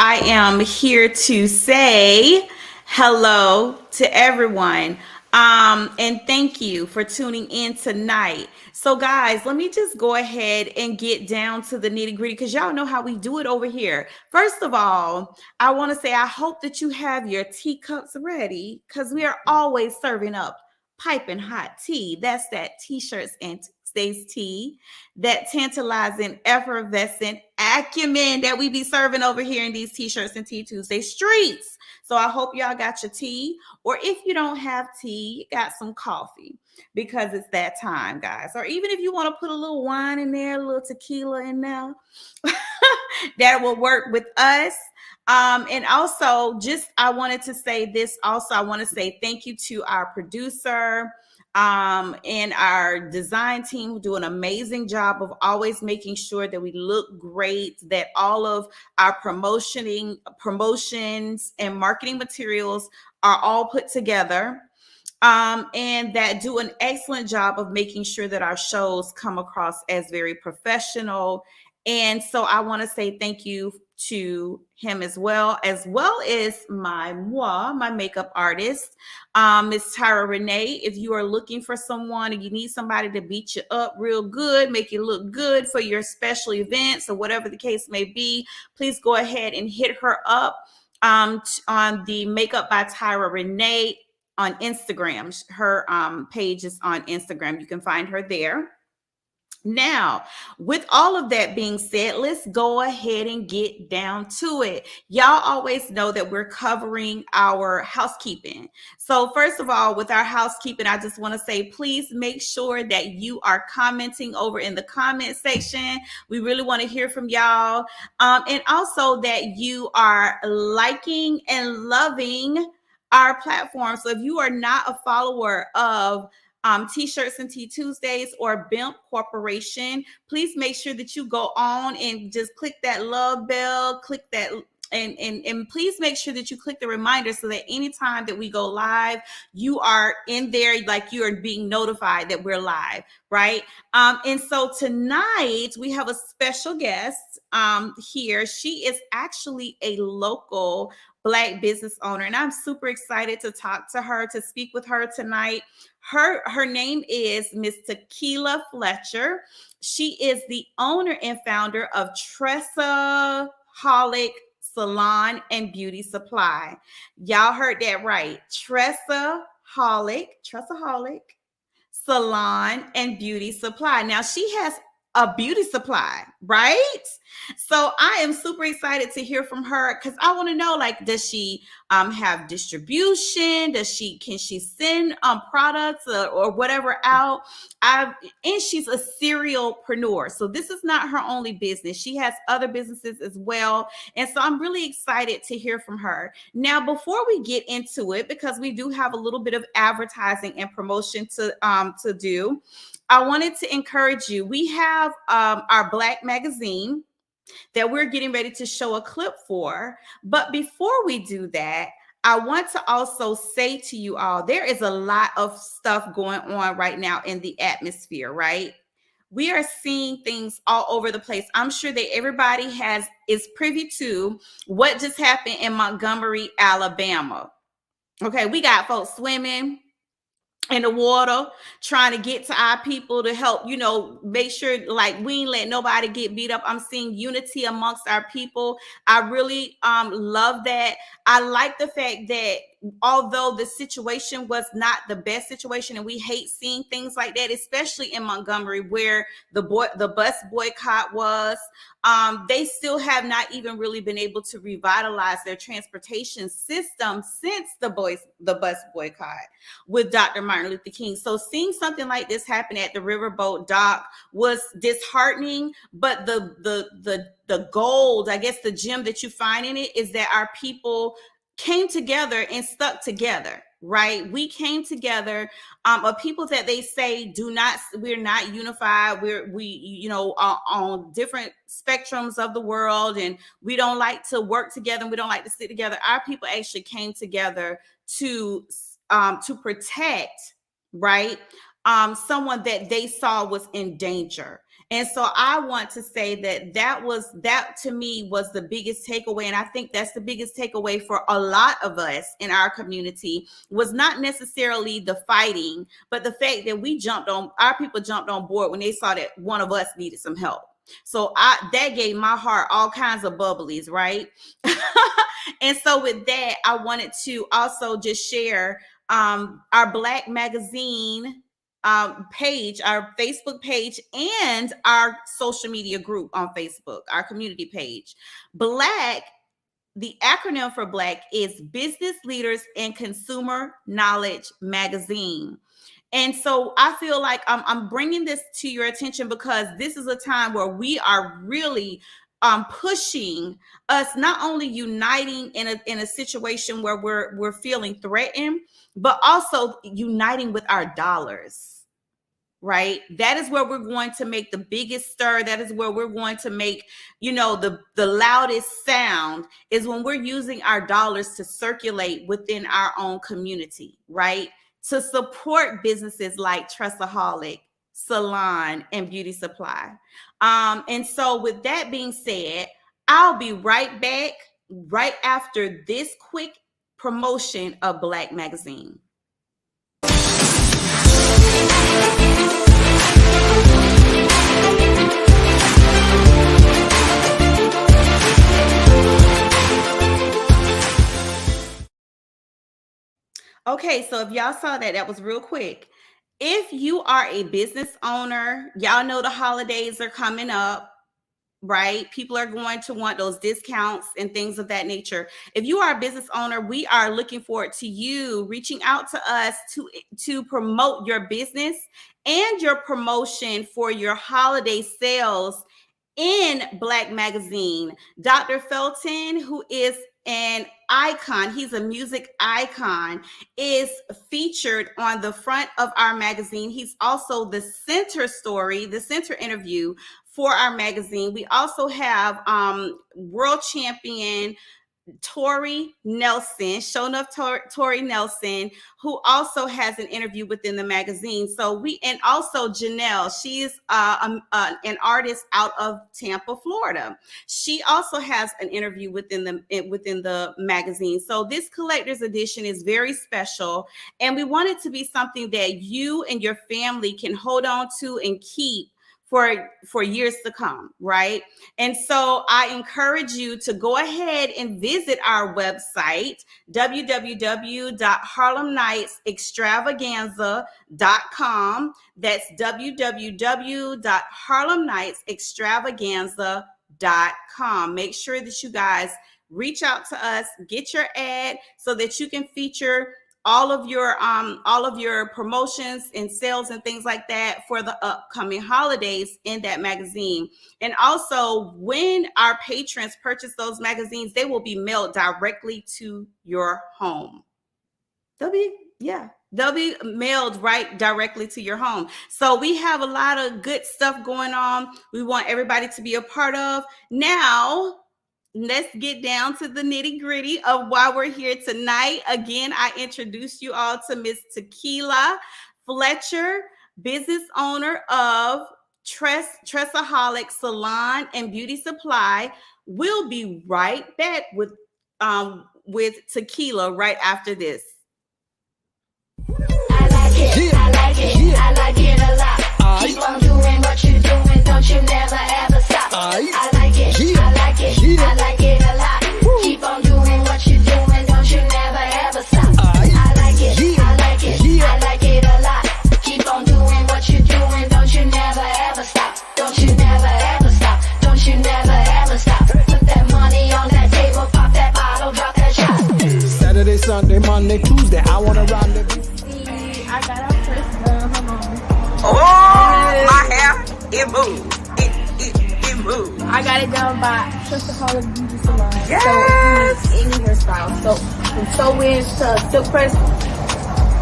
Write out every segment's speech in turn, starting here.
I am here to say hello to everyone. And thank you for tuning in tonight. So, guys, let me just go ahead and get down to the nitty gritty because y'all know how we do it over here. First of all, I want to say I hope that you have your teacups ready because we are always serving up piping hot tea. That's that T-shirts and Tuesdays tea, that tantalizing, effervescent acumen that we be serving over here in these T-shirts and Tea Tuesday streets. So I hope y'all got your tea, or if you don't have tea, you got some coffee because it's that time, guys. Or even if you want to put a little wine in there, a little tequila in there, that will work with us. And also, I wanted to say this also. I want to say thank you to our producer and our design team, who do an amazing job of always making sure that we look great, that all of our promotions and marketing materials are all put together. And that do an excellent job of making sure that our shows come across as very professional. And so I want to say thank you to him as well as my makeup artist, Miss Tyra Renee. If you are looking for someone and you need somebody to beat you up real good, make you look good for your special events or whatever the case may be, please go ahead and hit her up on the Makeup by Tyra Renee on Instagram. Her page is on Instagram. You can find her there. Now, with all of that being said, let's go ahead and get down to it. Y'all always know that we're covering our housekeeping. So first of all, with our housekeeping, I just want to say, please make sure that you are commenting over in the comment section. We really want to hear from y'all. And also that you are liking and loving our platform. So if you are not a follower of T-shirts and Tea Tuesdays or BIMP Corporation, please make sure that you go on and just click that love bell, click that, and please make sure that you click the reminder so that anytime that we go live, you are in there, like you are being notified that we're live, right? And so tonight we have a special guest here. She is actually a local Black business owner, and I'm super excited to talk to her, to speak with her tonight. Her name is Miss Tequila Fletcher. She is the owner and founder of Tressaholic Salon and Beauty Supply. Y'all heard that right. Tressaholic Salon and Beauty Supply. Now she has a beauty supply, right? So I am super excited to hear from her because I want to know, like, does she have distribution? Can she send products or whatever out? And she's a serialpreneur. So this is not her only business. She has other businesses as well. And so I'm really excited to hear from her. Now, before we get into it, because we do have a little bit of advertising and promotion to do, I wanted to encourage you. We have our Black magazine that we're getting ready to show a clip for. But before we do that, I want to also say to you all, there is a lot of stuff going on right now in the atmosphere, right? We are seeing things all over the place. I'm sure that everybody is privy to what just happened in Montgomery, Alabama. Okay, we got folks swimming. in the water, trying to get to our people to help, make sure like we ain't let nobody get beat up. I'm seeing unity amongst our people. I really love that. I like the fact that although the situation was not the best situation, and we hate seeing things like that, especially in Montgomery where the bus boycott was, they still have not even really been able to revitalize their transportation system since the bus boycott with Dr. Martin Luther King. So seeing something like this happen at the riverboat dock was disheartening, but the gold, I guess the gem that you find in it, is that our people came together and stuck together, right? We came together, of people that they say we're not unified. We on different spectrums of the world, and we don't like to work together, and we don't like to sit together. Our people actually came together to protect, right, someone that they saw was in danger. And so I want to say that to me was the biggest takeaway. And I think that's the biggest takeaway for a lot of us in our community, was not necessarily the fighting, but the fact that our people jumped on board when they saw that one of us needed some help. So that gave my heart all kinds of bubblies, right? And so with that, I wanted to also just share our Black magazine page, our Facebook page, and our social media group on Facebook, our community page. Black, the acronym for Black is Business Leaders and Consumer Knowledge Magazine. And so I feel like I'm bringing this to your attention because this is a time where we are really pushing us, not only uniting in a situation where we're feeling threatened, but also uniting with our dollars, right? That is where we're going to make the biggest stir. That is where we're going to make, the loudest sound, is when we're using our dollars to circulate within our own community, right? To support businesses like Tressaholic Salon and Beauty Supply. And so with that being said, I'll be right back right after this quick promotion of Black Magazine. Okay, so if y'all saw that was real quick. If you are a business owner, y'all know the holidays are coming up, right? People are going to want those discounts and things of that nature. If you are a business owner, we are looking forward to you reaching out to us to promote your business and your promotion for your holiday sales in Black Magazine. Dr. Felton, who is an icon, he's a music icon, is featured on the front of our magazine. He's also the center interview for our magazine. We also have world champion Tori Nelson, Tori Nelson, who also has an interview within the magazine. And also Janelle, she's an artist out of Tampa, Florida. She also has an interview within the magazine. So this collector's edition is very special, and we want it to be something that you and your family can hold on to and keep for years to come, right? And so I encourage you to go ahead and visit our website, www.harlemnightsextravaganza.com. That's www.harlemnightsextravaganza.com. Make sure that you guys reach out to us, get your ad so that you can feature all of your promotions and sales and things like that for the upcoming holidays in that magazine. And also, when our patrons purchase those magazines, they will be mailed directly to your home. They'll be mailed right directly to your home. So we have a lot of good stuff going on. We want everybody to be a part of. Now, let's get down to the nitty-gritty of why we're here tonight. Again, I introduced you all to Miss Tequila Fletcher, business owner of Tressaholic Salon and Beauty Supply. We'll be right back with Tequila right after this. Yeah. I like it a lot. Keep on doing what you're doing, don't you never ever stop. I like it, I like it, I like it a lot. Keep on doing what you're doing, don't you never ever stop. I like it, I like it, I like it a lot. Keep on doing what you're doing, don't you never ever stop. Don't you never ever stop, don't you never ever stop. Put that money on that table, pop that bottle, drop that shot. Saturday, Sunday, Monday, Tuesday, I wanna rendezvous. I got our first hold on. Oh, my hair, it moves. It moves. I got it done by Tressaholic Salon. Yes. So it any hairstyle. So from sew-ins to silk press,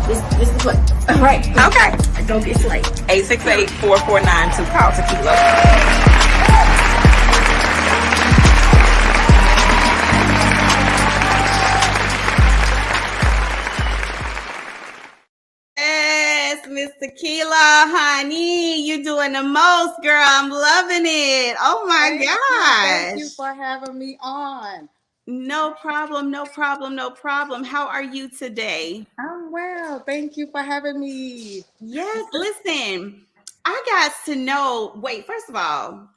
this is what. All right. Okay. Don't get late. 868-4492. Call Tequila. Yes, Miss Tequila, honey, you doing the most, girl. I'm loving it. Oh my gosh. Thank you for having me on. No problem, no problem, no problem. How are you today? I'm well. Thank you for having me. Yes, listen, I got to know. Wait, first of all,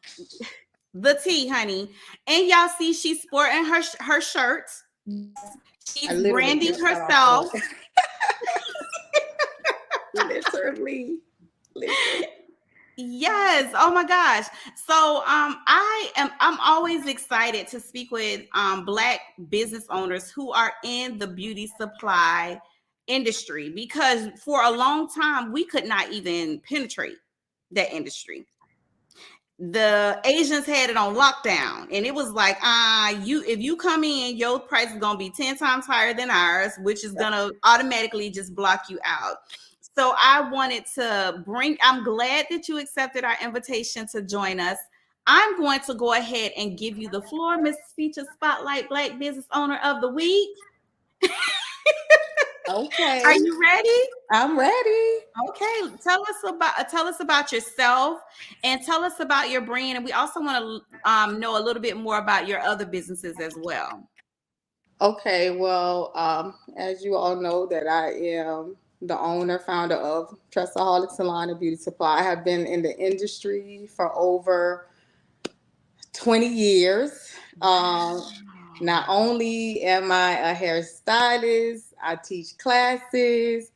the tea, honey. And y'all see she's sporting her shirt. She's branding herself. Literally. Yes. Oh my gosh. So I'm always excited to speak with Black business owners who are in the beauty supply industry, because for a long time we could not even penetrate that industry. The Asians had it on lockdown, and it was like, if you come in, your price is gonna be 10 times higher than ours, which is gonna automatically just block you out. So I'm glad that you accepted our invitation to join us. I'm going to go ahead and give you the floor, Miss Feature Spotlight Black Business Owner of the Week. Okay. Are you ready? I'm ready. Okay. Tell us about yourself, and tell us about your brand. And we also want to know a little bit more about your other businesses as well. Okay. Well, as you all know, that I am the owner, founder of Tressaholic Salon and Beauty Supply. I have been in the industry for over 20 years. Not only am I a hairstylist, I teach classes,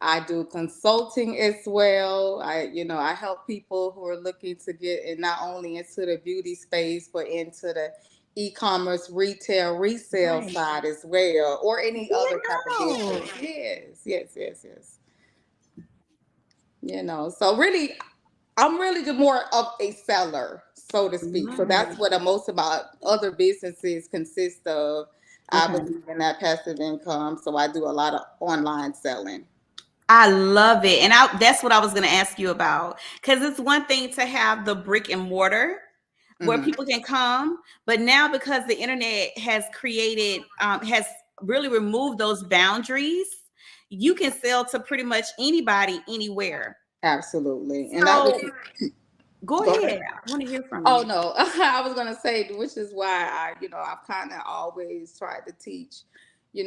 I do consulting as well. I help people who are looking to get in not only into the beauty space, but into the e-commerce, retail, resale side as well, or any other type of business. Yes. So really, I'm really just more of a seller, so to speak. So that's what most about other businesses consist of. I believe in that passive income, so I do a lot of online selling. I love it. And that's what I was going to ask you about, because it's one thing to have the brick and mortar where people can come, but now because the internet has has really removed those boundaries, you can sell to pretty much anybody, anywhere. Absolutely. And go ahead. I want to hear from you. Oh no, I was gonna say, which is why I've kind of always tried to teach,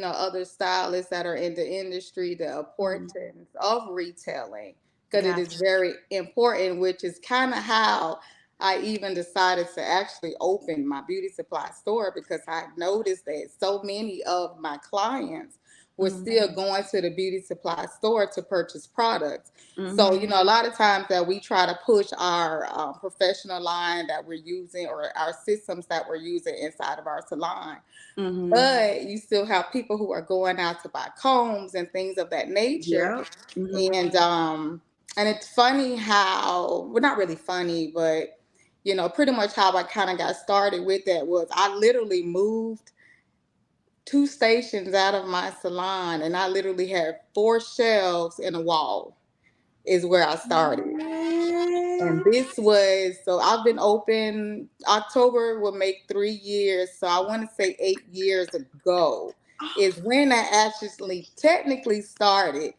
other stylists that are in the industry the importance of retailing, because it is very important, which is kind of how I even decided to actually open my beauty supply store, because I noticed that so many of my clients were still going to the beauty supply store to purchase products. So, a lot of times that we try to push our professional line that we're using, or our systems that we're using inside of our salon. But you still have people who are going out to buy combs and things of that nature. And it's funny how, well, not really funny, but pretty much how I kind of got started with that was I literally moved 2 stations out of my salon, and I literally had 4 shelves in a wall is where I started. And so I've been open, October will make 3 years. So I want to say 8 years ago is when I actually technically started.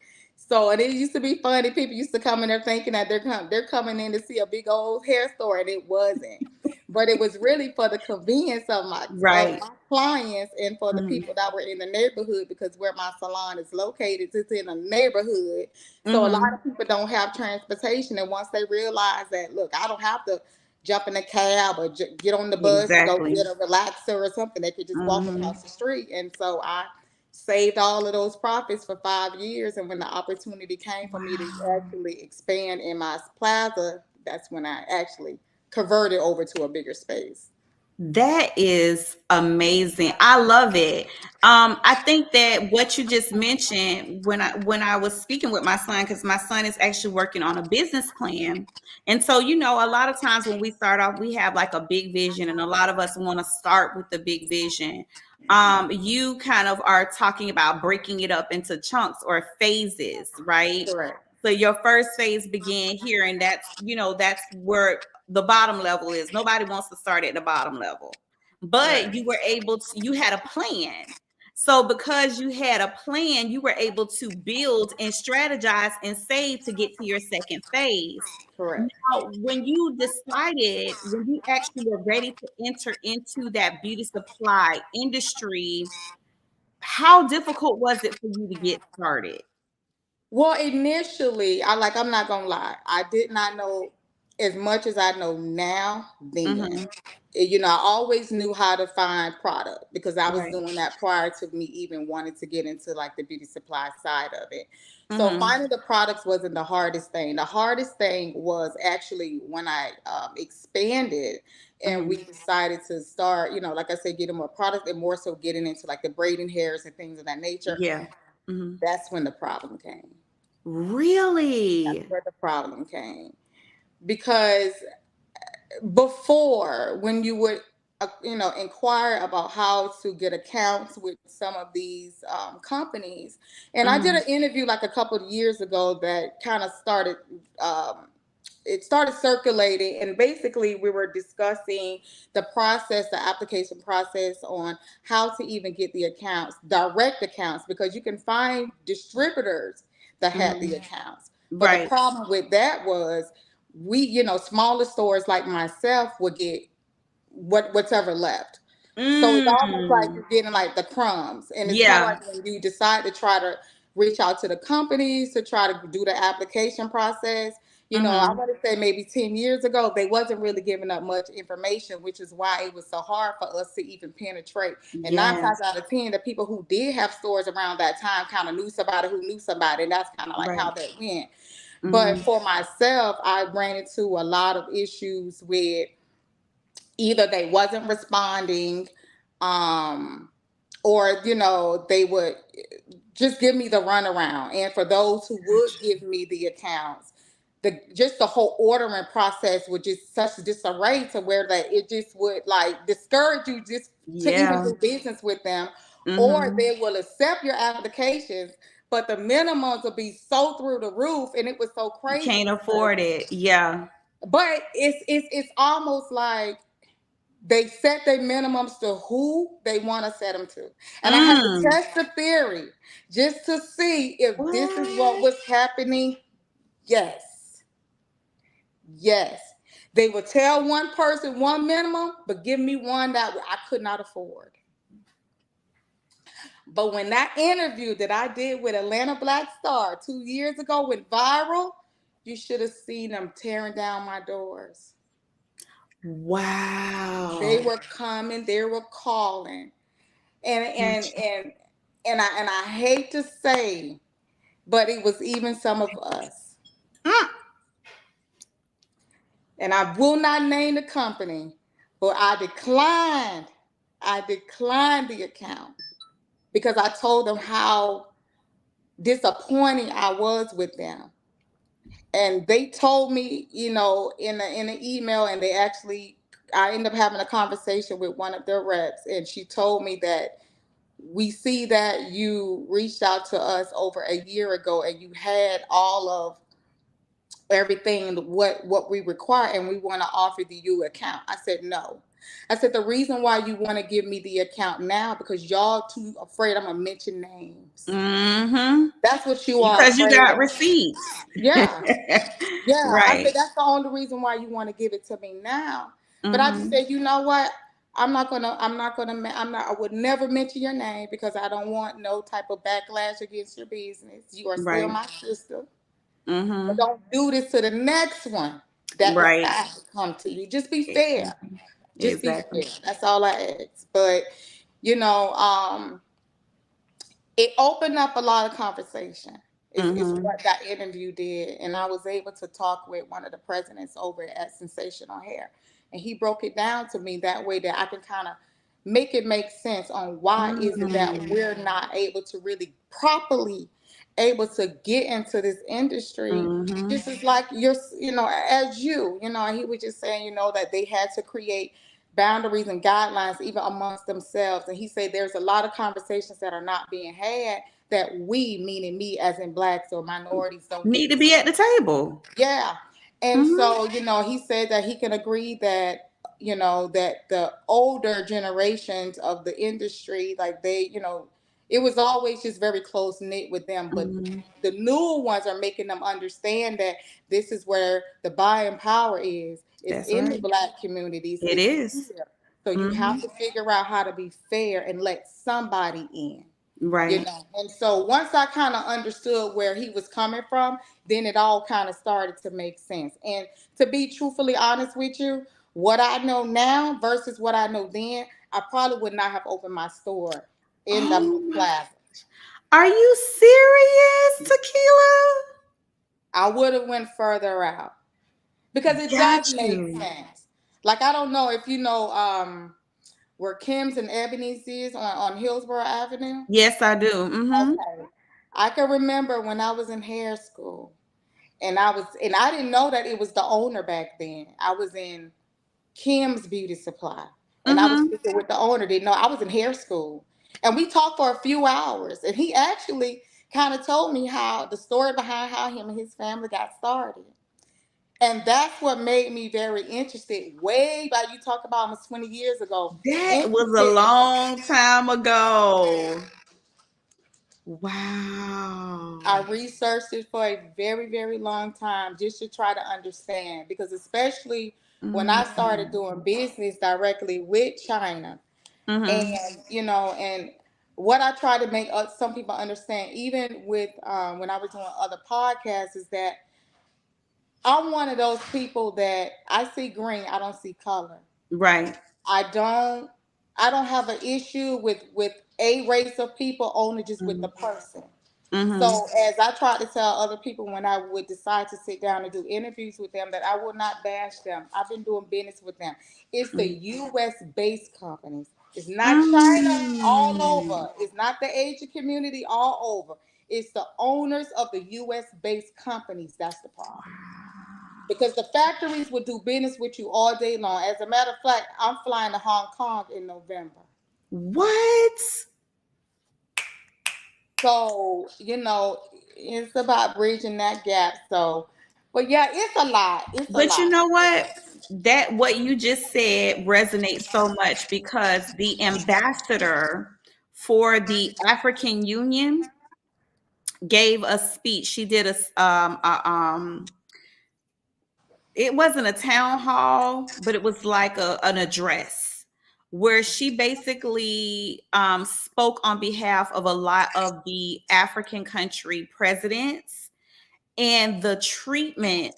So, and it used to be funny. People used to come in there thinking that they're coming in to see a big old hair store, and it wasn't. but it was really for the convenience of Right. my clients and for the Mhm. people that were in the neighborhood, because where my salon is located, it's in a neighborhood. So a lot Mhm. of people don't have transportation, and once they realize that, look, I don't have to jump in a cab or get on the bus to go Exactly. get a relaxer or something, they could just walk Mhm. across the street. And so I saved all of those profits for 5 years, and when the opportunity came for me to Wow. actually expand in my plaza, that's when I actually converted over to a bigger space. That is amazing. I love it. I think that what you just mentioned when I was speaking with my son, because my son is actually working on a business plan. And so, a lot of times when we start off, we have like a big vision, and a lot of us want to start with the big vision. You kind of are talking about breaking it up into chunks or phases, right? Correct. So your first phase began here, and that's where the bottom level is. Nobody wants to start at the bottom level, but Right. you had a plan. So because you had a plan, you were able to build and strategize and save to get to your second phase. Correct. Now, when you actually were ready to enter into that beauty supply industry, how difficult was it for you to get started? Well, initially, I'm not gonna lie, I did not know as much as I know now then. Mm-hmm. I always knew how to find product because I was Right. doing that prior to me even wanting to get into like the beauty supply side of it. So Mm-hmm. finding the products wasn't the hardest thing. The hardest thing was actually when I expanded and Mm-hmm. we decided to start, like I said, getting more product and more so getting into like the braiding hairs and things of that nature. Yeah. Mm-hmm. That's when the problem came. That's Really? where the problem came. Because before, when you would, inquire about how to get accounts with some of these companies, and I did Mhm. an interview like a couple of years ago that kind of started. It started circulating, and basically we were discussing the process, the application process on how to even get the accounts, direct accounts, because you can find distributors that had the Mhm. accounts. But the Right. problem with that was we, smaller stores like myself would get whatever left. So it's almost like Mm. you're getting like the crumbs. And it's kind of Yeah. like when you decide to try to reach out to the companies to try to do the application process. I Mhm. want to say maybe 10 years ago, they wasn't really giving up much information, which is why it was so hard for us to even penetrate. And nine times Yes. out of 10, the people who did have stores around that time kind of knew somebody who knew somebody. And that's kind of like how Right. that went. But Mhm. for myself, I ran into a lot of issues with either they wasn't responding, um, or they would just give me the runaround. And for those who would Gotcha. give me the accounts, the whole ordering process would just such disarray to where that it just would like discourage you just to even Yeah. do business with them, or Mhm. they will accept your applications, but the minimums will be so through the roof. And it was so You crazy can't because, afford it. Yeah. but it's almost like they set their minimums to who they want to set them to. And I had to Mm. test the theory just to see if this is what What? was happening. Yes. Yes. They would tell one person one minimum, but give me one that I could not afford. But when that interview that I did with Atlanta Black Star 2 years ago went viral, you should have seen them tearing down my doors. They Wow. were coming, they were calling. and and Gotcha. and and I hate to say, but it was even some of us. Mm. And I will not name the company, but I declined. I declined the account because I told them how disappointing I was with them. And they told me, in an email, and I ended up having a conversation with one of their reps, and she told me that we see that you reached out to us over a year ago and you had all of everything what we require, and we want to offer you account. I said no. I said the reason why you want to give me the account now because y'all too afraid I'm gonna mention names. Mhm. That's what you are Because you afraid got of. receipts. Yeah. Yeah, I Right. said that's the only reason why you want to give it to me now. But I just Mm-hmm. said, you know what? I would never mention your name because I don't want no type of backlash against your business. You are still Right. my sister. But Mm-hmm. don't do this to the next one that Right. decides to come to you. Just be E- fair. Just be Exactly. fair. That's all I ask. But you know, it opened up a lot of conversation. Is Mm-hmm. what that interview did, and I was able to talk with one of the presidents over at Sensational Hair, and he broke it down to me that way that I can kind of make sense on why is it that Mm-hmm. we're not able to really properly able to get into this industry. Mm-hmm. Just as like as he was just saying, that they had to create boundaries and guidelines even amongst themselves. And he said there's a lot of conversations that are not being had that we, meaning me as in blacks or minorities, don't Need get to to be see. at the table. Yeah. And Mm-hmm. so, he said that he can agree that, that the older generations of the industry, like it was always just very close knit with them. But Mm-hmm. the new ones are making them understand that this is where the buying power is. It's That's in the right. black communities. It It's is. here. So you Mm-hmm. have to figure out how to be fair and let somebody in. Right. And so once I kind of understood where he was coming from, then it all kind of started to make sense. And to be truthfully honest with you, what I know now versus what I know then, I probably would not have opened my store in the Oh my. plaza. Are you serious, Tequila? I would have went further out because it Got does make you. sense. Like I don't know if you know where Kim's and Ebony's is on Hillsborough Avenue. Yes, I do. Mm-hmm. Okay. I can remember when I was in hair school. And I didn't know that it was the owner back then. I was in Kim's Beauty Supply, and I was Mm-hmm. speaking with the owner. Didn't know I was in hair school, and we talked for a few hours. And he actually kind of told me how the story behind how him and his family got started, and that's what made me very interested. Way back, you talk about almost 20 years ago. That was a Interested. long time ago. Wow. I researched it for a very, very long time just to try to understand because especially when I started Mm-hmm. doing business directly with China Mm-hmm. and and what I try to make some people understand even with when I was doing other podcasts is that I'm one of those people that I see green, I don't see color. Right. I don't I don't have an issue with a race of people only just with the person. Mm-hmm. So as I try to tell other people when I would decide to sit down and do interviews with them that I will not bash them. I've been doing business with them. It's the US based companies. It's not China all Mm-hmm. over. It's not the Asian community all over. It's the owners of the US based companies. That's the problem. Because the factories would do business with you all day long. As a matter of fact, I'm flying to Hong Kong in November. What? So, it's about bridging that gap. So, but yeah, it's a lot. It's a But you lot. know what? That what you just said resonates so much because the ambassador for the African Union gave a speech. She did it wasn't a town hall, but it was like an address where she basically spoke on behalf of a lot of the African country presidents and the treatment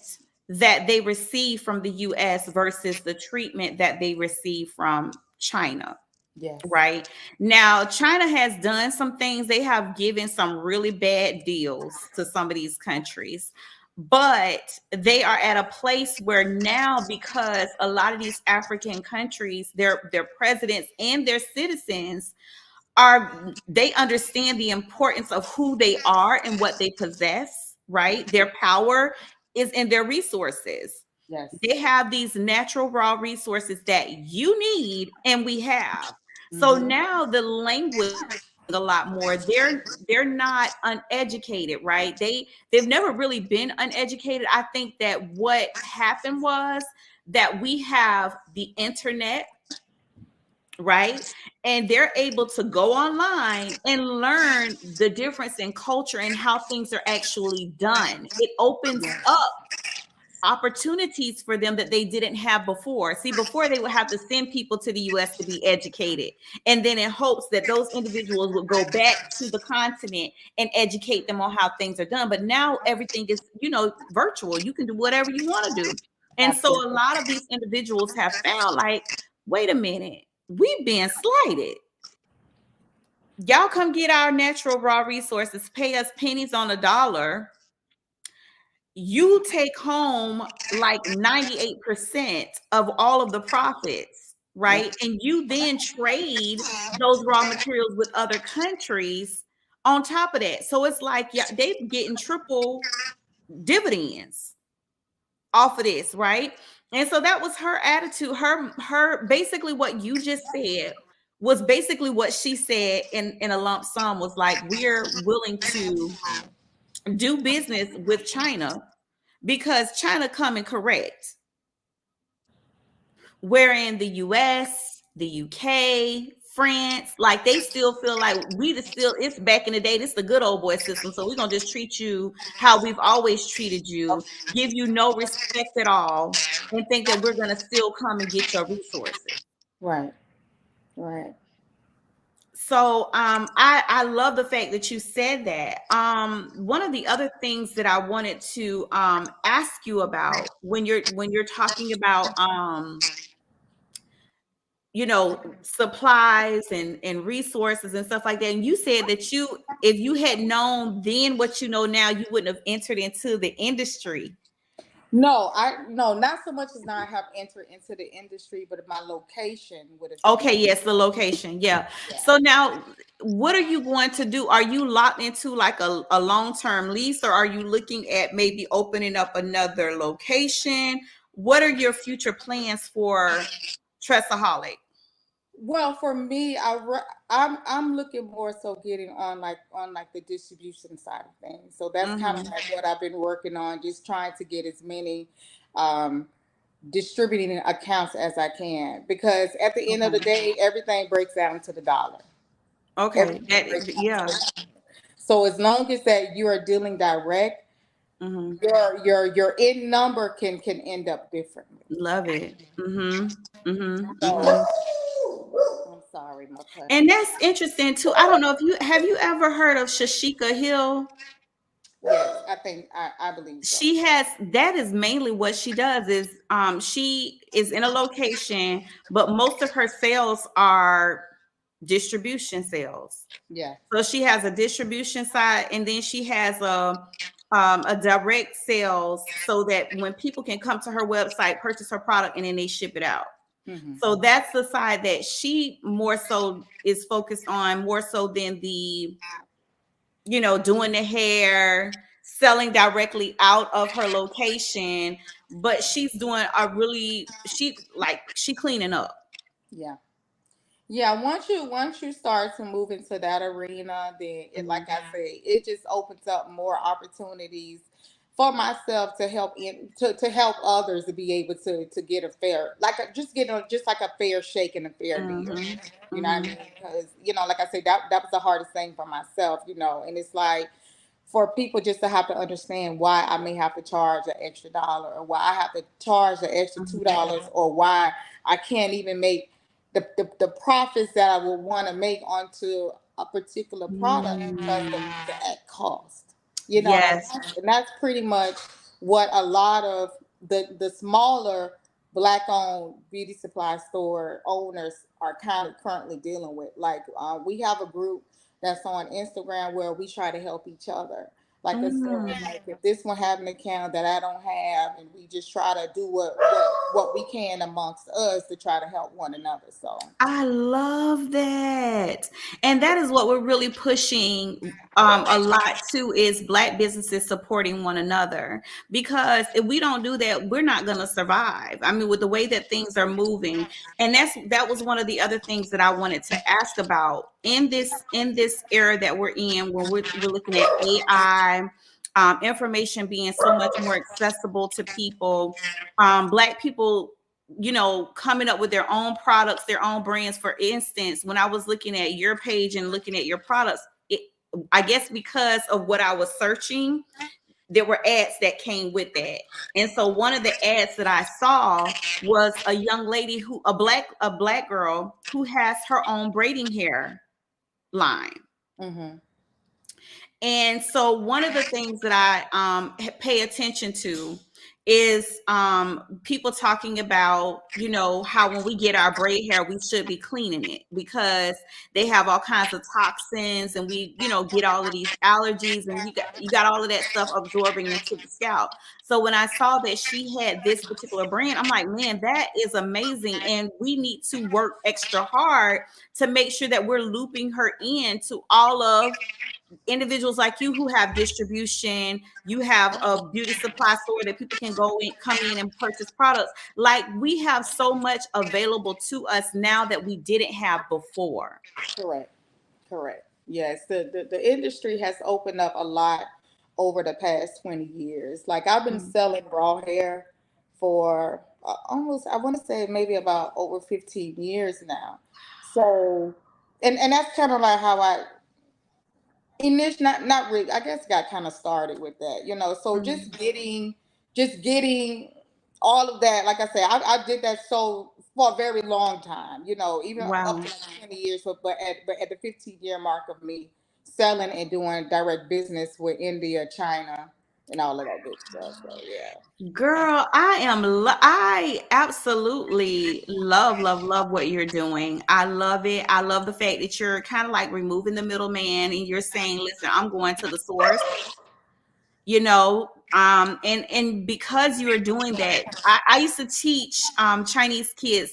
that they receive from the US versus the treatment that they receive from China. Yes. Right. Now, China has done some things. They have given some really bad deals to some of these countries, but they are at a place where now, because a lot of these African countries, their presidents and their citizens they understand the importance of who they are and what they possess, right? Their power is in their resources. Yes. They have these natural raw resources that you need and we have. So Hmm. now the language a lot more. They're not uneducated, right? They've never really been uneducated. I think that what happened was that we have the internet, right? And they're able to go online and learn the difference in culture and how things are actually done. It opens up opportunities for them that they didn't have before. See, before they would have to send people to the US to be educated, and then in hopes that those individuals would go back to the continent and educate them on how things are done. But now everything is, virtual. You can do whatever you want to do. And so a lot of these individuals have found, like, wait a minute, we've been slighted. Y'all come get our natural raw resources, pay us pennies on a dollar. You take home like 98% of all of the profits, right? And you then trade those raw materials with other countries on top of that. So it's like, yeah, they're getting triple dividends off of this, right? And so that was her attitude. Her basically what you just said was basically what she said in a lump sum, was like, we're willing to do business with China because China come and correct. Wherein the US, the UK, France, like they still feel like it's back in the day, this is the good old boy system. So we're gonna just treat you how we've always treated you, give you no respect at all, and think that we're gonna still come and get your resources. Right. So I love the fact that you said that. One of the other things that I wanted to ask you about when you're talking about supplies and resources and stuff like that, and you said that if you had known then what you know now, you wouldn't have entered into the industry. No, not so much as I have entered into the industry, but my location would have. Okay, yes, the location. Yeah. So now, what are you going to do? Are you locked into like a long-term lease, or are you looking at maybe opening up another location? What are your future plans for Tressaholic? Well, for me, I'm looking more so getting on the distribution side of things. So that's kind of like what I've been working on, just trying to get as many distributing accounts as I can, because at the end of the day, everything breaks down to the dollar. Okay. Yeah. So as long as that you are dealing direct, your end number can end up differently. Love it. I'm sorry, my cousin. And that's interesting too. I don't know if have you ever heard of Shashika Hill? Yes, I believe so. She has, that is mainly what she does is she is in a location, but most of her sales are distribution sales. Yeah. So she has a distribution side, and then she has a direct sales, so that when people can come to her website, purchase her product, and then they ship it out. So that's the side that she more so is focused on, more so than the, doing the hair, selling directly out of her location. But she's doing she cleaning up. Yeah. Yeah, once you start to move into that arena, then like I say, it just opens up more opportunities for myself to help to help others to be able to get a fair, just like a fair shake and a fair deal. You know what I mean? Because like I said, that was the hardest thing for myself, and it's like, for people just to have to understand why I may have to charge an extra $1, or why I have to charge an extra $2, or why I can't even make the profits that I would want to make onto a particular product because of the cost. Yes. And that's pretty much what a lot of the smaller Black-owned beauty supply store owners are kind of currently dealing with. Like we have a group that's on Instagram where we try to help each other. Like I said, like if this one have an account that I don't have, and we just try to do what we can amongst us to try to help one another. So I love that. And that is what we're really pushing a lot too, is Black businesses supporting one another. Because if we don't do that, we're not going to survive. I mean, with the way that things are moving. And that was one of the other things that I wanted to ask about in this era that we're in, when we're looking at AI, information being so much more accessible to people, Black people, coming up with their own products, their own brands. For instance, when I was looking at your page and looking at your products, I guess because of what I was searching, there were ads that came with that. And so one of the ads that I saw was a young lady who a black girl who has her own braiding hair line. Mm-hmm. And so one of the things that I pay attention to is people talking about, how when we get our braid hair, we should be cleaning it because they have all kinds of toxins and we, get all of these allergies and you got all of that stuff absorbing into the scalp. So when I saw that she had this particular brand, I'm like, man, that is amazing. And we need to work extra hard to make sure that we're looping her into all of individuals like you who have distribution. You have a beauty supply store that people can come in and purchase products. Like, we have so much available to us now that we didn't have before. Correct. Yes, the industry has opened up a lot over the past 20 years. Like, I've been selling raw hair for almost, I want to say maybe about over 15 years now. So, and that's kind of like how I initially, not really, I guess, got kind of started with that, So just getting all of that. Like I said, I did that so for a very long time, even up Wow. to like 20 years, but at the 15-year mark of me selling and doing direct business with India, China, and all of that good stuff. So yeah. Girl, I absolutely love what you're doing. I love it. I love the fact that you're kind of like removing the middleman and you're saying, listen, I'm going to the source, and because you're doing that, I used to teach Chinese kids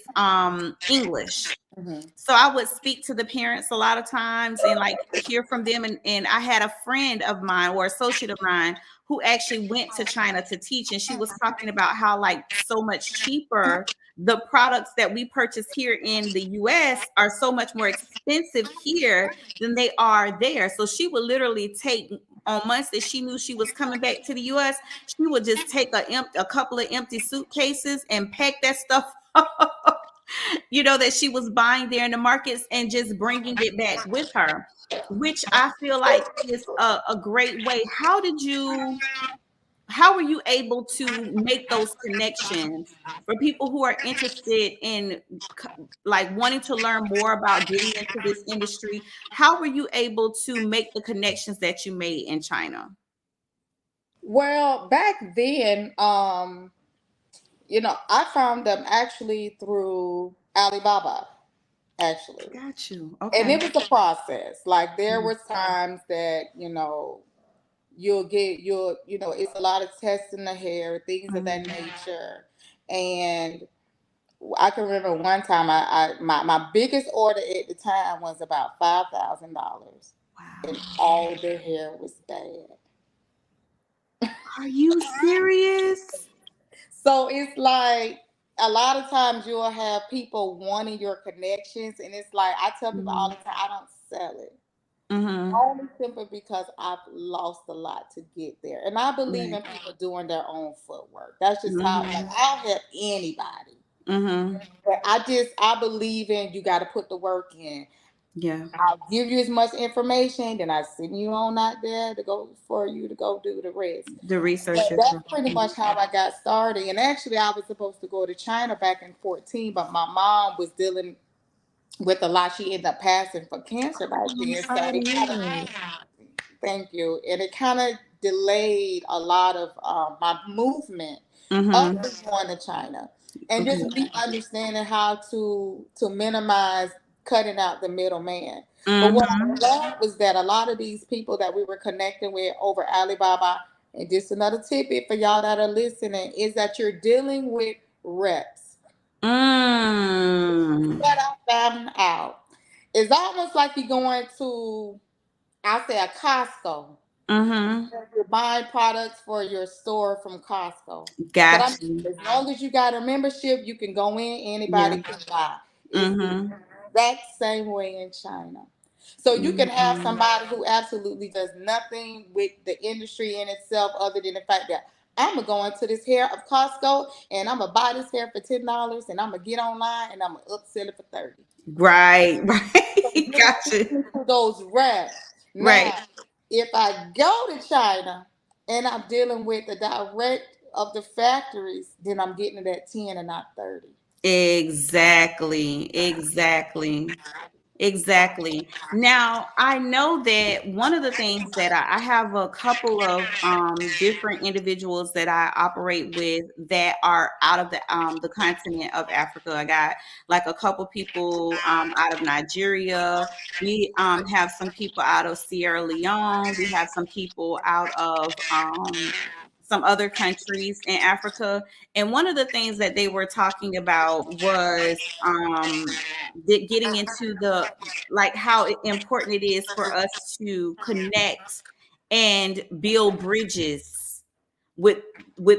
English. Mm-hmm. So I would speak to the parents a lot of times and like hear from them. And I had a friend of mine or associate of mine who actually went to China to teach. And she was talking about how like so much cheaper the products that we purchase here in the US are so much more expensive here than they are there. So she would literally take on months that she knew she was coming back to the US, she would just take a couple of empty suitcases and pack that stuff up, that she was buying there in the markets and just bringing it back with her, which I feel like is a great way. How were you able to make those connections for people who are interested in like wanting to learn more about getting into this industry? How were you able to make the connections that you made in China? Well, back then, I found them actually through Alibaba, actually. Got you. And Okay. it was a process. Like, there was times that, it's a lot of testing the hair, things of that nature. And I can remember one time my biggest order at the time was about $5,000. Wow. And all the hair was bad. Are you serious? So it's like a lot of times you'll have people wanting your connections, and it's like I tell people all the time, I don't sell it. Mm-hmm. Only simply because I've lost a lot to get there. And I believe Right. in people doing their own footwork. That's just how, like, Mm-hmm. I'll help anybody. Mm-hmm. But I believe in, you got to put the work in. Yeah. I'll give you as much information, then I send you on out there to go for you to go do the rest. The research. But that's pretty much how I got started. And actually, I was supposed to go to China back in 2014, but my mom was dealing with a lot. She ended up passing for cancer back I'm then. So sorry to it hear kinda, that. thank you. And it kind of delayed a lot of my movement up Mm-hmm. to going to China, and Okay. just me understanding how to minimize cutting out the middleman. But what I Mm-hmm. learned was that a lot of these people that we were connecting with over Alibaba, and just another tidbit for y'all that are listening, is that you're dealing with reps. Mm. What I found out is almost like you're going to, I'll say, a Costco. Mm-hmm. You're buying products for your store from Costco. But Got you. as long as you got a membership, you can go in, Yeah. anybody can buy. It's the Mm-hmm. exact same way in China. So you can have Mm-hmm. somebody who absolutely does nothing with the industry in itself other than the fact that I'm going to go into this hair of Costco and I'm going to buy this hair for $10 and I'm going to get online and I'm going to upsell it for 30. Right. So Right. you're Got you. speaking to those reps. Right. Now, if I go to China, and I'm dealing with the direct of the factories, then I'm getting it at 10 and not 30. Exactly. Exactly. Exactly. Now, I know that one of the things that I have a couple of different individuals that I operate with that are out of the continent of Africa. I got like a couple people out of Nigeria. We have some people out of Sierra Leone. We have some people out of some other countries in Africa. And one of the things that they were talking about was getting into the like how important it is for us to connect and build bridges with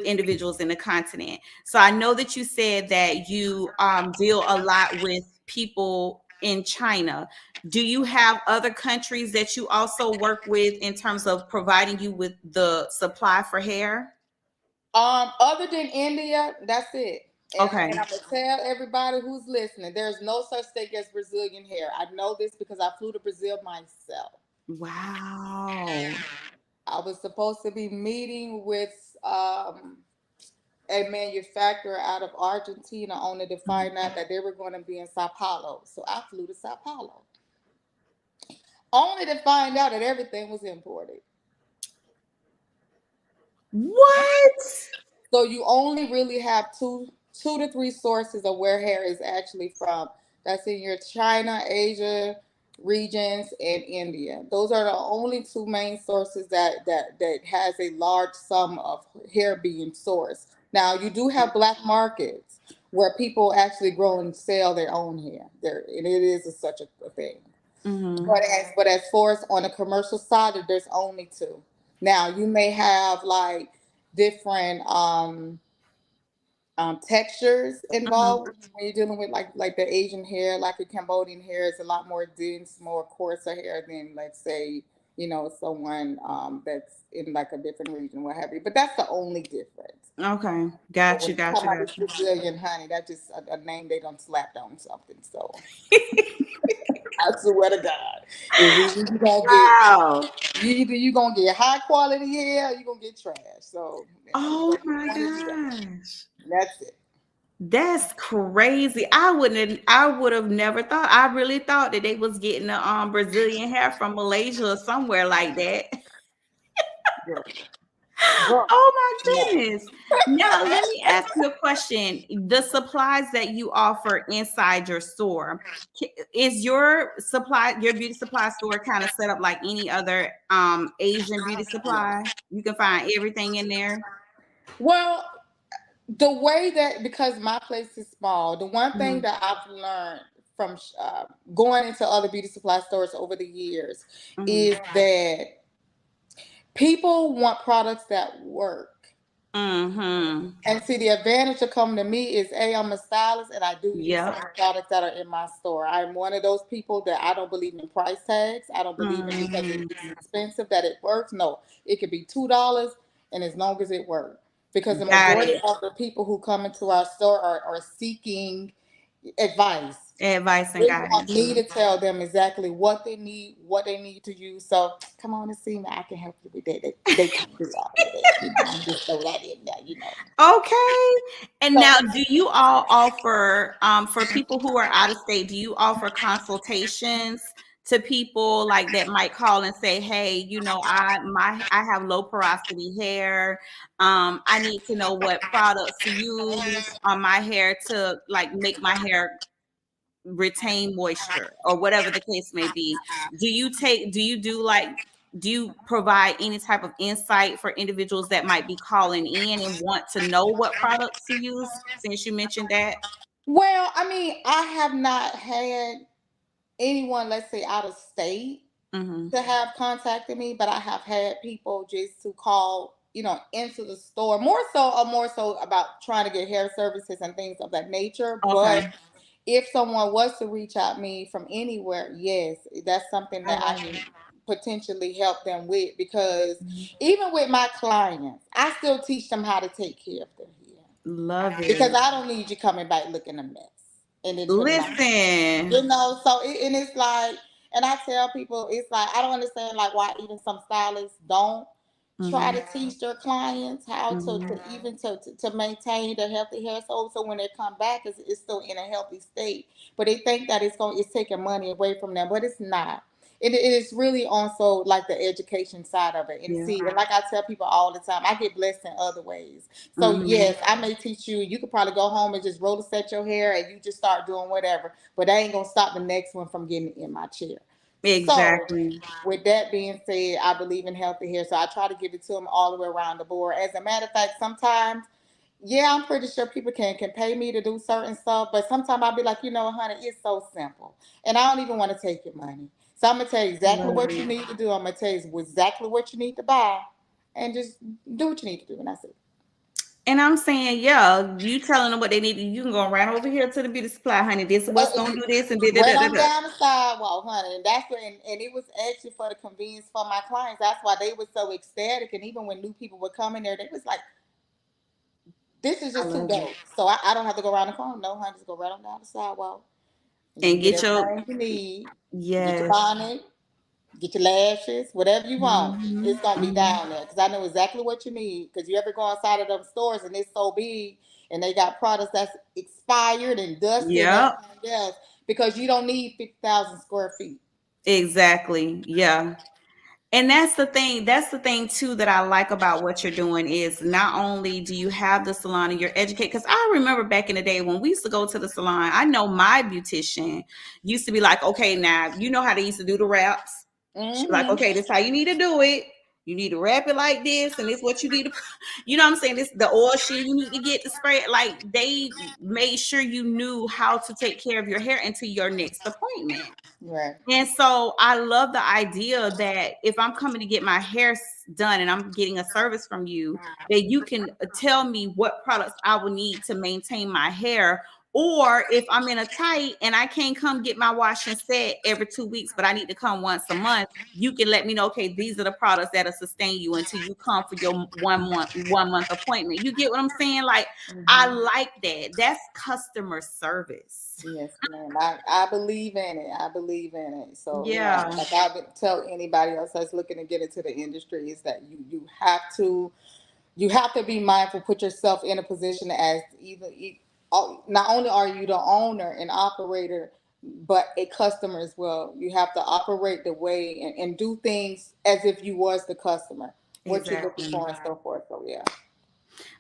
individuals in the continent. So I know that you said that you deal a lot with people in China. Do you have other countries that you also work with in terms of providing you with the supply for hair? Other than India, that's it. Okay. And I'm gonna tell everybody who's listening, there's no such thing as Brazilian hair. I know this because I flew to Brazil myself. Wow. I was supposed to be meeting with a manufacturer out of Argentina, only to find out that they were going to be in Sao Paulo. So I flew to Sao Paulo, only to find out that everything was imported. What? So you only really have two to three sources of where hair is actually from. That's in your China, Asia regions, and India. Those are the only two main sources that has a large sum of hair being sourced. Now you do have black markets where people actually grow and sell their own hair. There, and it is such a thing. Mm-hmm. But as far as on the commercial side, there's only two. Now you may have like different textures Mm-hmm. involved when you're dealing with like the Asian hair, like the Cambodian hair is a lot more dense, more coarser hair than let's say someone that's in like a different region, what have you. But that's the only difference. Okay. But Gotcha. when you talk Gotcha. about this Gotcha. Brazilian honey, that's just a name they don't slapped on something. So I swear to God, if you gonna get Wow. either you gonna get high quality hair, or you gonna get trash. So Oh which my one is that? gosh. That's it. That's crazy. I would have never thought. I really thought that they was getting the Brazilian hair from Malaysia or somewhere like that. Girl, girl, Oh my no. goodness. Now let me ask you a question. The supplies that you offer inside your store, is your beauty supply store kind of set up like any other Asian beauty supply? You can find everything in there. Well, the way that because my place is small, the one thing Mhm. that I've learned from going into other beauty supply stores over the years Mhm. is that people want products that work. Mhm. And see, the advantage of coming to me is A, I'm a stylist and I do use some of Yep. the products that are in my store. I'm one of those people that I don't believe in price tags. I don't believe in because Mhm. it's expensive that it works. No, it could be $2 and as long as it works. Because the Got majority it. of the people who come into our store are seeking advice. Advice and They want guidance. me to tell them exactly what they need to use. So come on and see me. I can help you with that. They can do all of that. Just throw that in there. Okay. And So now, do you all offer, for people who are out of state, do you offer consultations to people like that might call and say, "Hey, I have low porosity hair. I need to know what products to use on my hair to like make my hair retain moisture or whatever the case may be." Do you provide any type of insight for individuals that might be calling in and want to know what products to use, since you mentioned that? Well, I mean, I have not had anyone, let's say, out of state Hmm. to have contacted me, but I have had people just to call, into the store more so about trying to get hair services and things of that nature. Okay. But if someone was to reach out me from anywhere, yes, that's something that I can potentially help them with because even with my clients, I still teach them how to take care of their hair. Love Because it. I don't need you coming back looking a mess and then putting on, Listen. so and it's like, and I tell people, it's like, I don't understand like why even some stylists don't, try Mhm. to teach their clients how to Mhm. even to maintain their healthy hair, so when they come back, it's still in a healthy state. But they think that it's taking money away from them, but it's not. It is really also like the education side of it. And Yeah. see, and like I tell people all the time, I get blessed in other ways. So Mhm. yes, I may teach you. You could probably go home and just roll set your hair, and you just start doing whatever. But that ain't gonna stop the next one from getting in my chair. So, Exactly. with that being said, I believe in healthy hair, so I try to give it to them all the way around the board. As a matter of fact, sometimes, yeah, I'm pretty sure people can pay me to do certain stuff, but sometimes I'll be like, honey, it's so simple, and I don't even want to take your money. So I'm gonna tell you exactly Love what you it. need to do. I'm gonna tell you exactly what you need to buy, and just do what you need to do, and that's it. And I'm saying, yeah, you telling them what they need. You can go right over here to the beauty supply, honey. This is what's gonna do this and da da Right da da on da. down the sidewalk, honey. And that's what, and it was actually for the convenience for my clients. That's why they were so ecstatic. And even when new people would come in there, they was like, "This is I just too love it. dope." So I don't have to go around the corner. No, honey, just go right on down the sidewalk. You can And get get your everything you need. Get your yes. bonnet, get your lashes, whatever you want. Mhm. It's gonna be Mhm. down there because I know exactly what you need. Because you ever go outside of them stores and it's so big and they got products that's expired and dusty and Yep. everything else because you don't need 50,000 square feet. Exactly. Yeah. And that's the thing. That's the thing too that I like about what you're doing is not only do you have the salon and you're educated. Because I remember back in the day when we used to go to the salon. I know my beautician used to be like, "Okay, now you know how they used to do the wraps." She be like, Mm-hmm. "Okay, this is how you need to do it. You need to wrap it like this, and this is what you need to." You know what I'm saying? This the oil sheet you need to get the spray. Like they made sure you knew how to take care of your hair until your next appointment. Right. And so I love the idea that if I'm coming to get my hair done and I'm getting a service from you, that you can tell me what products I will need to maintain my hair. Or if I'm in a tight and I can't come get my wash and set every 2 weeks, but I need to come once a month, you can let me know, okay, these are the products that'll sustain you until you come for your 1 month appointment. You get what I'm saying? Like, I Mm-hmm. like that. That's customer service. Yes, ma'am. I believe in it. I believe in it. So, Yeah. like I would tell anybody else that's looking to get into the industry is that you have to be mindful, put yourself in a position as not only are you the owner and operator, but a customer as well. You have to operate the way and do things as if you was the customer, what you're looking Exactly. for and so forth. So yeah.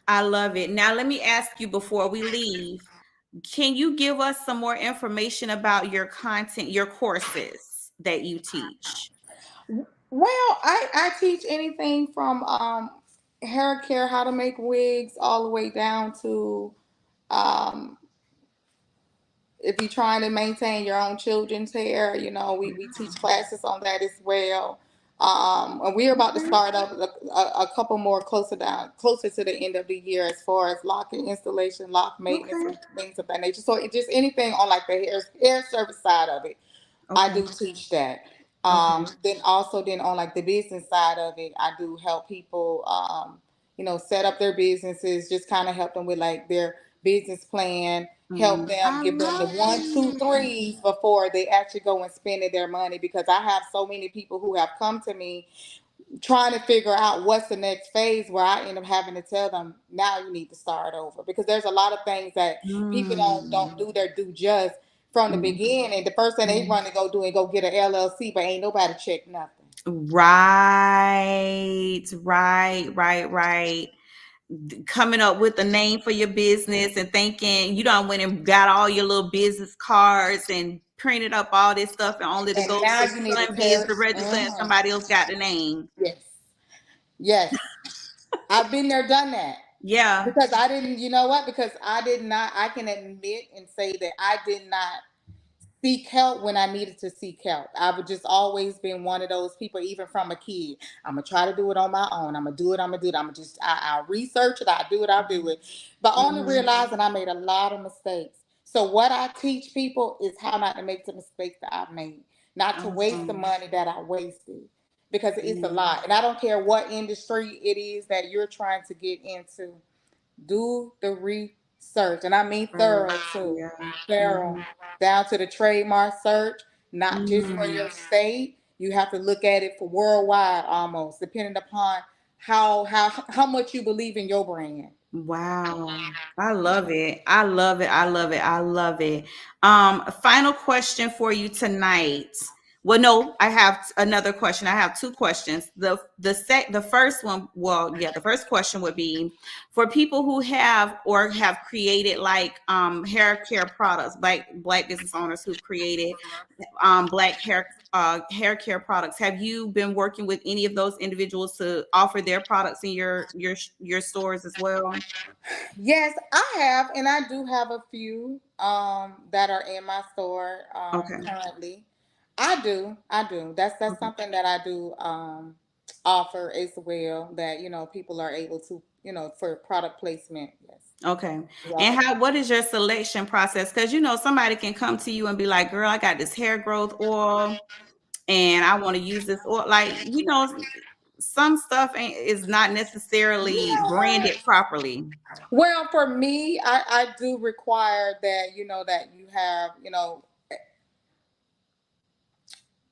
I love it. Now, let me ask you before we leave, can you give us some more information about your content, your courses that you teach? Well, I teach anything from hair care, how to make wigs, all the way down to um, if you're trying to maintain your own children's hair, we teach classes on that as well. And we're about to Okay. start up a couple more closer to the end of the year as far as lock and installation, lock maintenance, Okay. and things of that nature. So just anything on like the hair service side of it, I Okay. do teach that. Okay. Then on like the business side of it, I do help people, set up their businesses, just kind of help them with like their business plan, help them, I give them the love one, two, it. threes before they actually go and spend their money. Because I have so many people who have come to me trying to figure out what's the next phase where I end up having to tell them now you need to start over because there's a lot of things that people don't Mm. do their due just from the Mm. beginning. The first thing they Mm. run to go do and go get an LLC, but ain't nobody check nothing. Right, right, right, right. Coming up with a name for your business and thinking you done went and got all your little business cards and printed up all this stuff and only to And go now to you need to Sunbiz tell. to register and somebody else got the name. Yes, yes, I've been there, done that. Yeah. Because I didn't, you know what? Because I did not. I can admit and say that I did not seek help when I needed to seek help. I've just always been one of those people, even from a kid. I'm gonna try to do it on my own. I'm gonna do it. I'm gonna do it. I'm gonna just I research it. I do it. I do it. But only Mhm. realizing I made a lot of mistakes. So what I teach people is how not to make the mistakes that I've made, not to waste the Awesome. money that I wasted. Because it's a Yeah. lot. And I don't care what industry it is that you're trying to get into. Do the research, and I mean Right. thorough too, Yeah. thorough Mhm. down to the trademark search, not just for Mm. your state. You have to look at it for worldwide, almost depending upon how much you believe in your brand. Wow. I love it. I love it. I love it. I love it. Final question for you tonight. Well, no, I have another question. I have two questions. The first one, well, yeah, the first question would be for people who have or have created like hair care products, black business owners who've created black hair care products. Have you been working with any of those individuals to offer their products in your stores as well? Yes, I have, and I do have a few that are in my store Okay. currently. I do. That's Okay. something that I do offer as well. That people are able to for product placement. Yes. Okay. Yep. And what is your selection process? Because somebody can come to you and be like, girl, I got this hair growth oil and I want to use this oil. Like, some stuff is not You necessarily know what? branded properly. Well, for me, I do require that that you have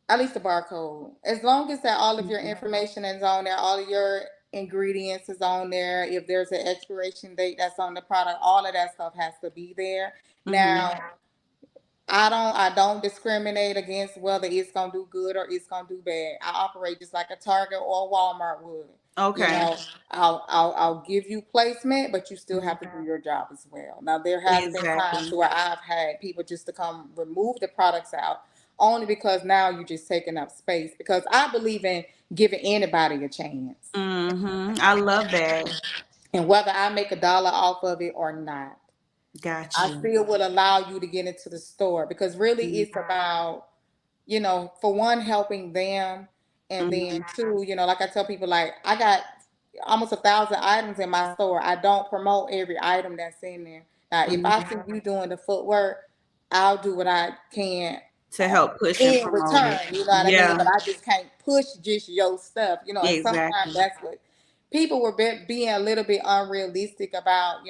at least the barcode. As long as that all of your Mhm. information is on there, all of your ingredients is on there. If there's an expiration date that's on the product, all of that stuff has to be there. Mhm. Now, I don't discriminate against whether it's gonna do good or it's gonna do bad. I operate just like a Target or a Walmart would. You Okay. know, I'll give you placement, but you still have Mhm. to do your job as well. Now there has been times Exactly. where I've had people just to come remove the products out only because now you're just taking up space. Because I believe in giving anybody a chance, I love that. and whether I make a dollar off of it or not. Got I you. still would allow you to get into the store because really Mhm. it's about, for one, helping them. And then Mhm. two, like I tell people, like I got almost 1,000 items in my store. I don't promote every item that's in there. Now, if I Mhm. see you doing the footwork, I'll do what I can To help push and in promote return. it. You know what I mean? Yeah, But I just can't push just your stuff. And sometimes exactly. that's what people were being a little bit unrealistic about.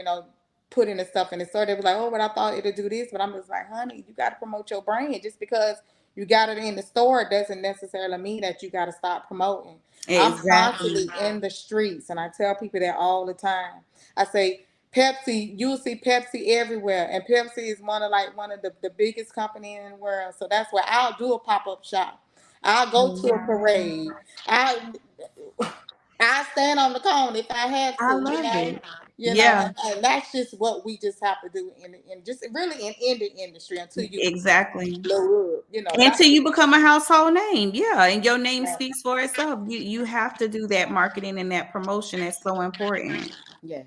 Putting the stuff in the store. They were like, "Oh, but I thought it'd do this," but I'm just like, "Honey, you got to promote your brand. Just because you got it in the store doesn't necessarily mean that you got to stop promoting." I'm Exactly. constantly in the streets, and I tell people that all the time. I say, Pepsi, you'll see Pepsi everywhere. And Pepsi is one of the biggest company in the world. So that's where I'll do a pop-up shop. I'll go to a parade. I I stand on the cone if I have I to, love it. You know, Yeah, and that's just what we just have to do in just really in the industry until you exactly. blow up. Until That's you become a household name. Yeah, and your name what, speaks for itself. You have to do that marketing and that promotion. That's so important. yes.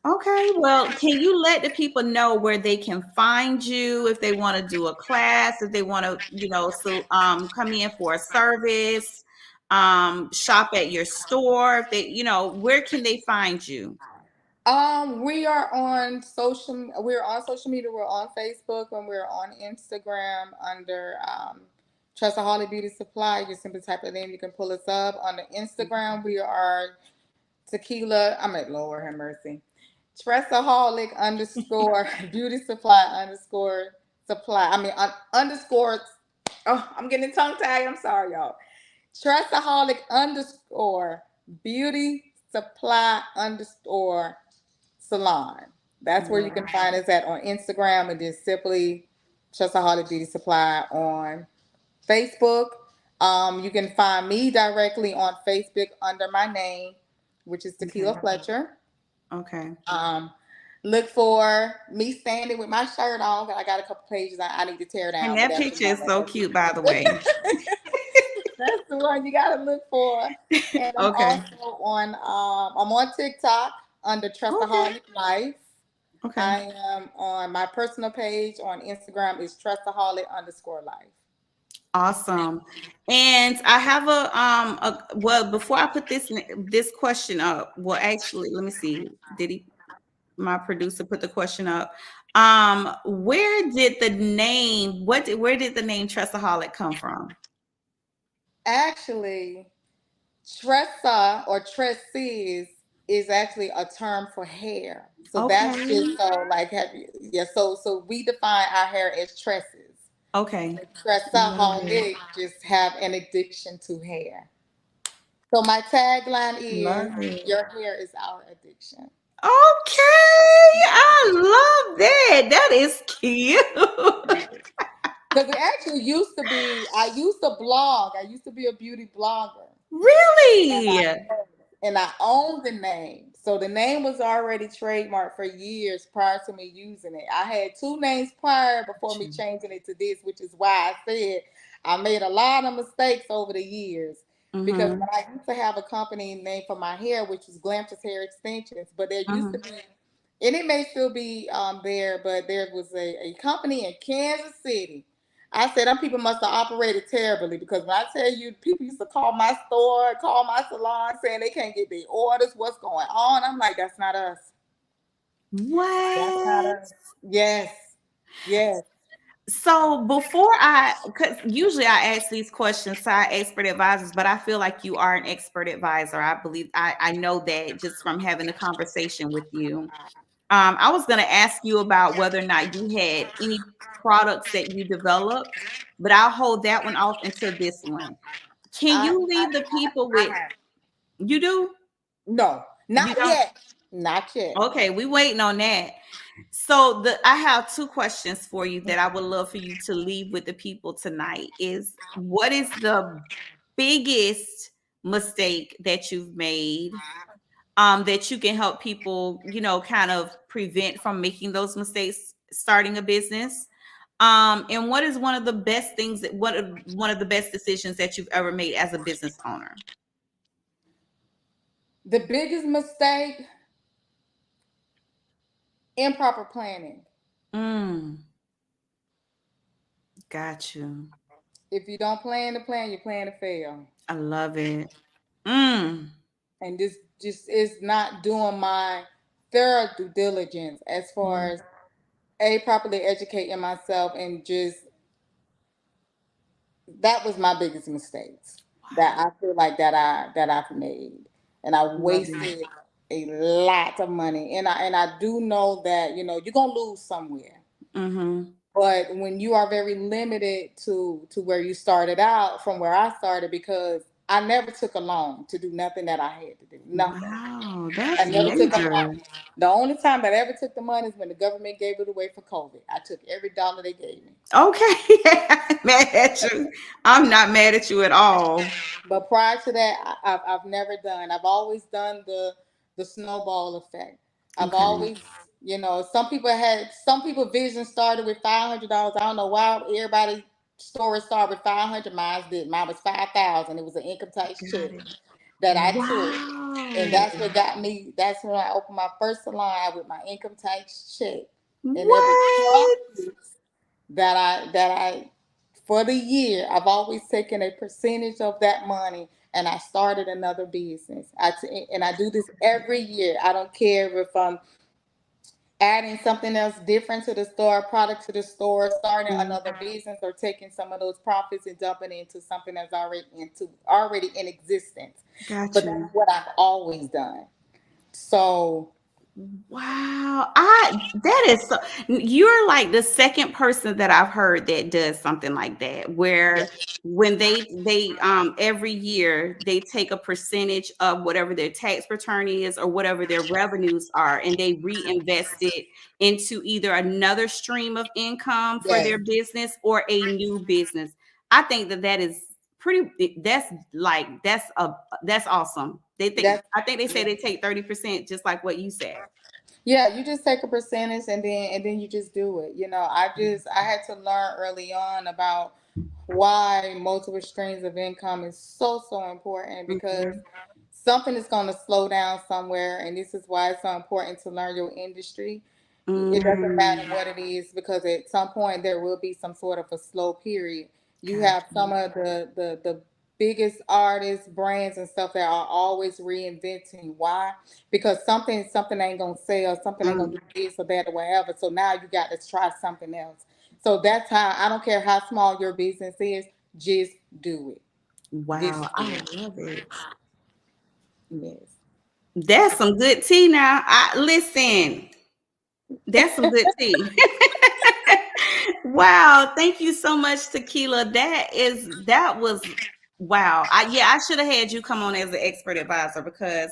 Okay, well, can you let the people know where they can find you if they want to do a class, if they want to, so come in for a service, shop at your store, if they, where can they find you? We're on social media. We're on Facebook and we're on Instagram under Tressaholic Beauty Supply. You simply type it in, you can pull us up. On the Instagram, we are Tequila. I'm at Lord have mercy. Tressaholic underscore beauty supply underscore supply. I mean underscore. Oh, I'm getting tongue tied. I'm sorry, y'all. Tressaholic underscore beauty supply underscore salon. That's where you can find us at on Instagram, and just simply Tressaholic Beauty Supply on Facebook. You can find me directly on Facebook under my name, which is Tequila Okay. Fletcher. Okay. Um, Look for me standing with my shirt on. I got a couple pages I need to tear And down, but that that's the picture one is so that cute, by the way. that's the one you gotta look for. And I'm Okay. also I'm on TikTok under Okay. Tressaholic Life. Okay. I am on my personal page on Instagram is Tressaholic underscore life. Awesome. And I have well, before I put this question up, well, actually, let me see. Did my producer put the question up? Where did the name, where did the name Tressaholic come from? Actually, Tressa or tresses is actually a term for hair. So that's Okay. just so like have you, yeah. So we define our hair as tresses. Okay. Love it. Tressaholic just have an addiction to hair. So my tagline is, Love it. "Your hair is our addiction." Okay, I love that. That is cute. Because it actually used to be, I used to blog. I used to be a beauty blogger. And I Really? and I owned the name. So the name was already trademarked for years prior to me using it. I had two names prior before me changing it to this, which is why I said I made a lot of mistakes over the years. Because Mm-hmm. when I used to have a company name for my hair, which was Glamorous Hair Extensions, but there used to Mm-hmm. be, and it may still be there, but there was a company in Kansas City. I said, them people must have operated terribly because when I tell you, people used to call my store, call my salon saying they can't get their orders, what's going on? I'm like, that's not us. That's not What? us. Yes. Yes. So before because usually I ask these questions to our expert advisors, but I feel like you are an expert advisor. I believe I know that just from having a conversation with you. I was going to ask you about whether or not you had any products that you developed, but I'll hold that one off until this one. Can I, you leave the people I with, have. you do? No, You not don't? yet. Not yet. Okay, we waiting on that. So I have two questions for you that I would love for you to leave with the people tonight. Is what is the biggest mistake that you've made, that you can help people, kind of prevent from making those mistakes starting a business? And what is one of the best things that one of the best decisions that you've ever made as a business owner? The biggest mistake, improper planning. Mm, got you. If you don't plan to plan, you plan to fail. I love it. Mm, And this just is not doing my thorough due diligence as far mhm. as a properly educating myself and just that was my biggest mistakes that I feel like that I've made, and I Love it. wasted a lot of money, and I do know that you're gonna lose somewhere, Mm-hmm. but when you are very limited to where you started out from where I started, because I never took a loan to do nothing that I had to do, nothing. Wow, I that's never took a major. loan. The only time that I ever took the money is when the government gave it away for COVID. I took every dollar they gave me. Okay, I'm mad at you. I'm not mad at you at all. But prior to that, I've never done. I've always done the snowball effect. I've Okay, always, some people vision started with $500. I don't know why everybody story started with 500. Mine did. Mine was 5,000. It was an income tax check got it. that I took, and Wow. that's what got me. That's when I opened my first salon with my income tax check, and every What? profit that I for the year, I've always taken a percentage of that money and I started another business. And I do this every year. I don't care if I'm adding something else different to the store, product to the store, starting Mhm. another business, or taking some of those profits and dumping it into something that's already in existence. Got But that's you. what I've always done. So Wow. That is so, you're like the second person that I've heard that does something like that, yeah, where when they every year they take a percentage of whatever their tax return is or whatever their revenues are, and they reinvest it into either another stream of income for yes, their business or a new business. I think that is pretty, that's awesome. that's I think they say yeah. they take 30%, just like what you said. Yeah, you just take a percentage and then you just do it. I had to learn early on about why multiple streams of income is so important, because Mhm. something is going to slow down somewhere, and this is why it's so important to learn your industry. It doesn't matter Mm, what it is, because at some point there will be some sort of a slow period. You got have some you. of the biggest artists, brands, and stuff that are always reinventing. Why? Because something ain't gonna sell, something ain't gonna Mm, do this or that or whatever. So now you got to try something else. So that's how, I don't care how small your business is, just do it. This wow, is I it. love it. Yes. That's some good tea now. I listen. That's some good tea. Wow, thank you so much, Tequila. That was Wow. I should have had you come on as an expert advisor, because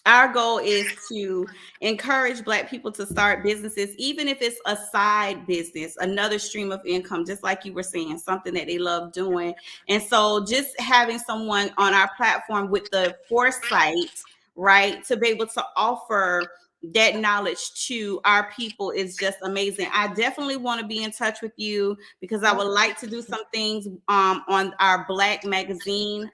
our goal is to encourage Black people to start businesses, even if it's a side business, another stream of income, just like you were saying, something that they love doing. And so just having someone on our platform with the foresight, right, to be able to offer that knowledge to our people is just amazing. I definitely want to be in touch with you, because I would like to do some things on our Black magazine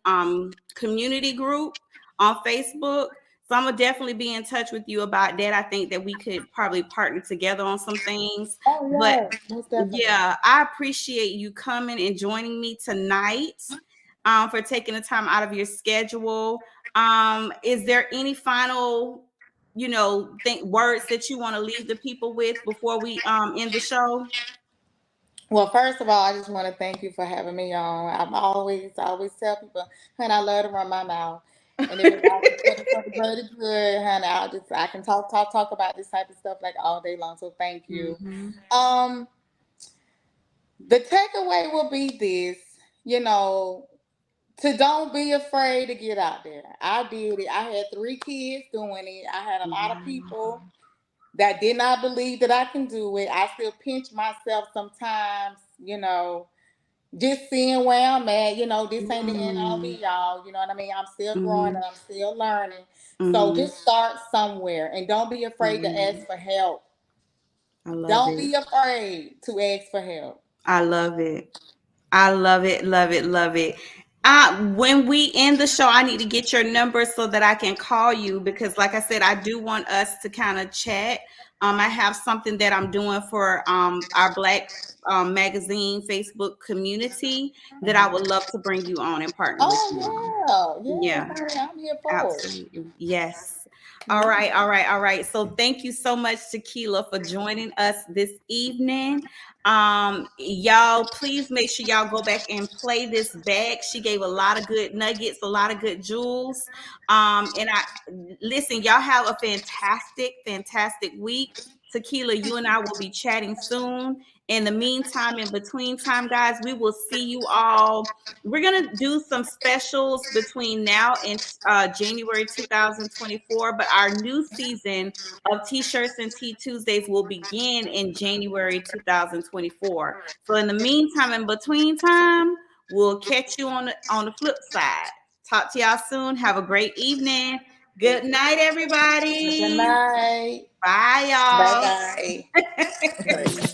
community group on Facebook. So I'm gonna definitely be in touch with you about that. I think that we could probably partner together on some things. Oh But yeah, most definitely. yeah, I appreciate you coming and joining me tonight, for taking the time out of your schedule. Is there any final, words that you want to leave the people with before we end the show? Well, first of all, I just want to thank you for having me on. I always tell people, honey, I love to run my mouth. And if it's always for the greater good, honey, I can talk about this type of stuff like all day long. So thank you. Mhm. Um, the takeaway will be this, you know, to don't be afraid to get out there. I did it. I had 3 kids doing it. I had a lot of people that did not believe that I can do it. I still pinch myself sometimes, just seeing where I'm at. This ain't the end all Mm, be all. You know what I mean? I'm still growing mhm, and I'm still learning. So mhm, just start somewhere and don't be afraid to ask mhm. for help. I love Don't it. be afraid to ask for help. I love it. I love it, love it, love it. When we end the show, I need to get your number so that I can call you, because, like I said, I do want us to kind of chat. I have something that I'm doing for our Black magazine Facebook community that I would love to bring you on and partner with you on. Oh yeah, Yeah. honey, I'm here for it. Absolutely. Yes. All Yeah. right. All right. All right. So thank you so much, Tequila, for joining us this evening. Y'all, please make sure y'all go back and play this back. She gave a lot of good nuggets, a lot of good jewels. And I listen, y'all have a fantastic, fantastic week. Tequila, you and I will be chatting soon. In the meantime, in between time, guys, we will see you all. We're gonna do some specials between now and January 2024, but our new season of T-shirts and Tea Tuesdays will begin in January 2024. So in the meantime, in between time, we'll catch you on the flip side. Talk to y'all soon. Have a great evening. Good night, Good everybody. night. Bye, Bye y'all. bye.